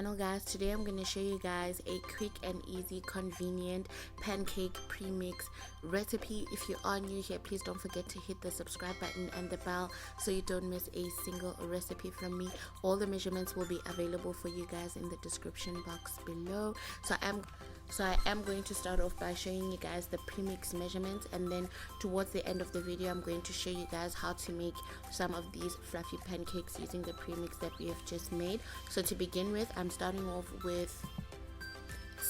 channel, guys. Today I'm going to show you guys a quick and easy convenient pancake premix recipe. If you are new here, please don't forget to hit the subscribe button and the bell so you don't miss a single recipe from me. All the measurements will be available for you guys in the description box below. So I am going to start off by showing you guys the premix measurements, and then towards the end of the video I'm going to show you guys how to make some of these fluffy pancakes using the premix that we have just made. So to begin with, I'm starting off with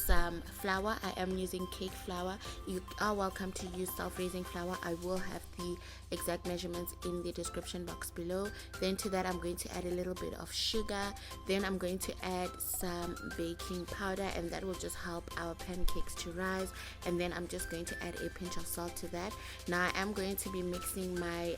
some flour. I am using cake flour. You are welcome to use self-raising flour. I will have the exact measurements in the description box below. Then to that I'm going to add a little bit of sugar. Then I'm going to add some baking powder, and that will just help our pancakes to rise. And then I'm just going to add a pinch of salt to that. Now I am going to be mixing my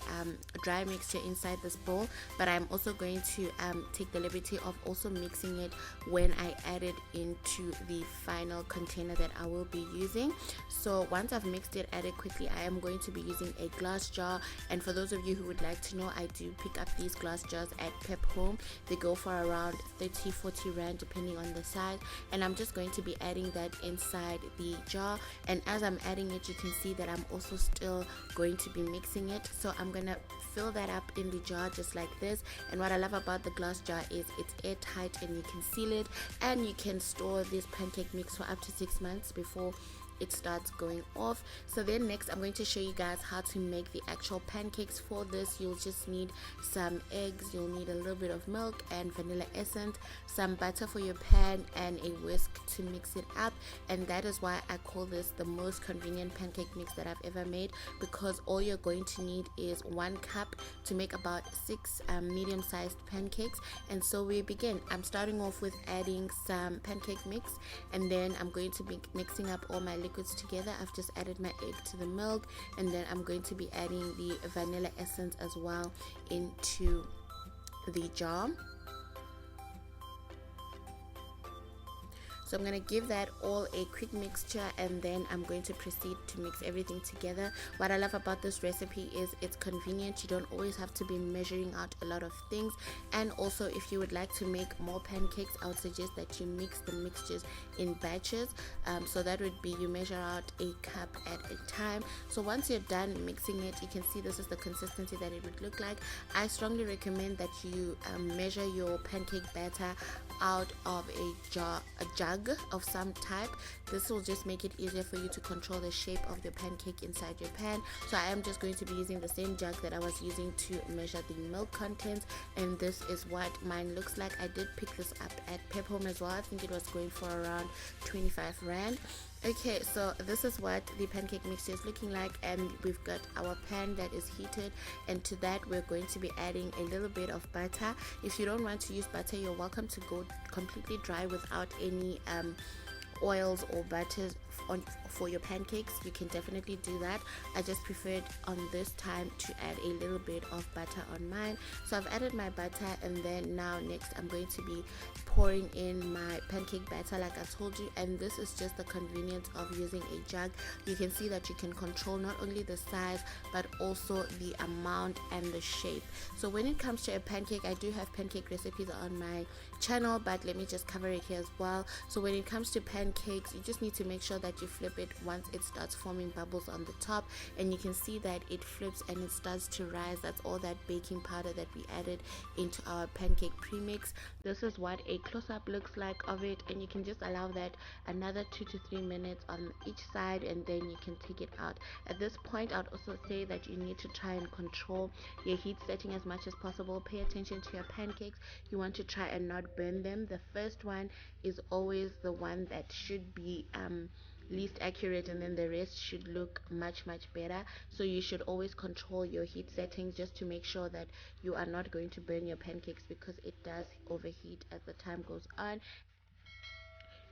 dry mixture inside this bowl, but I'm also going to take the liberty of also mixing it when I add it into the final container that I will be using. So once I've mixed it, add it quickly, I am going to be using a glass jar. And for those of you who would like to know, I do pick up these glass jars at Pep Home. They go for around 30-40 rand depending on the size, and I'm just going to be adding that inside the jar. And as I'm adding it, you can see that I'm also still going to be mixing it. So I'm gonna fill that up in the jar just like this. And what I love about the glass jar is it's airtight and you can seal it, and you can store this pancake mix for up to 6 months before it starts going off. So then next I'm going to show you guys how to make the actual pancakes. For this you'll just need some eggs, you'll need a little bit of milk and vanilla essence, some butter for your pan, and a whisk to mix it up. And that is why I call this the most convenient pancake mix that I've ever made, because all you're going to need is 1 cup to make about 6 medium-sized pancakes. And so we begin. I'm starting off with adding some pancake mix, and then I'm going to be mixing up all my liquids together. I've just added my egg to the milk, and then I'm going to be adding the vanilla essence as well into the jar. So I'm going to give that all a quick mixture, and then I'm going to proceed to mix everything together. What I love about this recipe is it's convenient. You don't always have to be measuring out a lot of things. And also, if you would like to make more pancakes, I would suggest that you mix the mixtures in batches. So that would be, you measure out a cup at a time. So once you're done mixing it, you can see this is the consistency that it would look like. I strongly recommend that you measure your pancake batter out of a jug of some type. This will just make it easier for you to control the shape of your pancake inside your pan. So I am just going to be using the same jug that I was using to measure the milk contents, and this is what mine looks like. I did pick this up at Pep Home as well. I think it was going for around 25 rand. Okay, so this is what the pancake mixture is looking like, and we've got our pan that is heated, and to that we're going to be adding a little bit of butter. If you don't want to use butter, you're welcome to go completely dry without any oils or butters for your pancakes. You can definitely do that. I just preferred on this time to add a little bit of butter on mine. So I've added my butter, and then now next I'm going to be pouring in my pancake batter like I told you. And this is just the convenience of using a jug. You can see that you can control not only the size but also the amount and the shape. So when it comes to a pancake, I do have pancake recipes on my channel, but let me just cover it here as well. So when it comes to pancakes, you just need to make sure that you flip it once it starts forming bubbles on the top, and you can see that it flips and it starts to rise. That's all that baking powder that we added into our pancake premix. This is what a close-up looks like of it, and you can just allow that another 2 to 3 minutes on each side, and then you can take it out. At this point, I'd also say that you need to try and control your heat setting as much as possible. Pay attention to your pancakes. You want to try and not burn them. The first one is always the one that should be least accurate, and then the rest should look much better. So you should always control your heat settings just to make sure that you are not going to burn your pancakes, because it does overheat as the time goes on.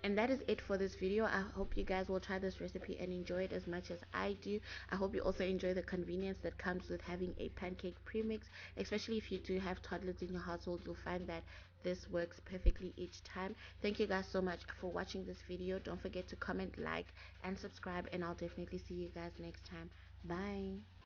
And that is it for this video. I hope you guys will try this recipe and enjoy it as much as I do. I hope you also enjoy the convenience that comes with having a pancake premix, especially if you do have toddlers in your household. You'll find that this works perfectly each time. Thank you guys so much for watching this video. Don't forget to comment, like, and subscribe, and I'll definitely see you guys next time. Bye.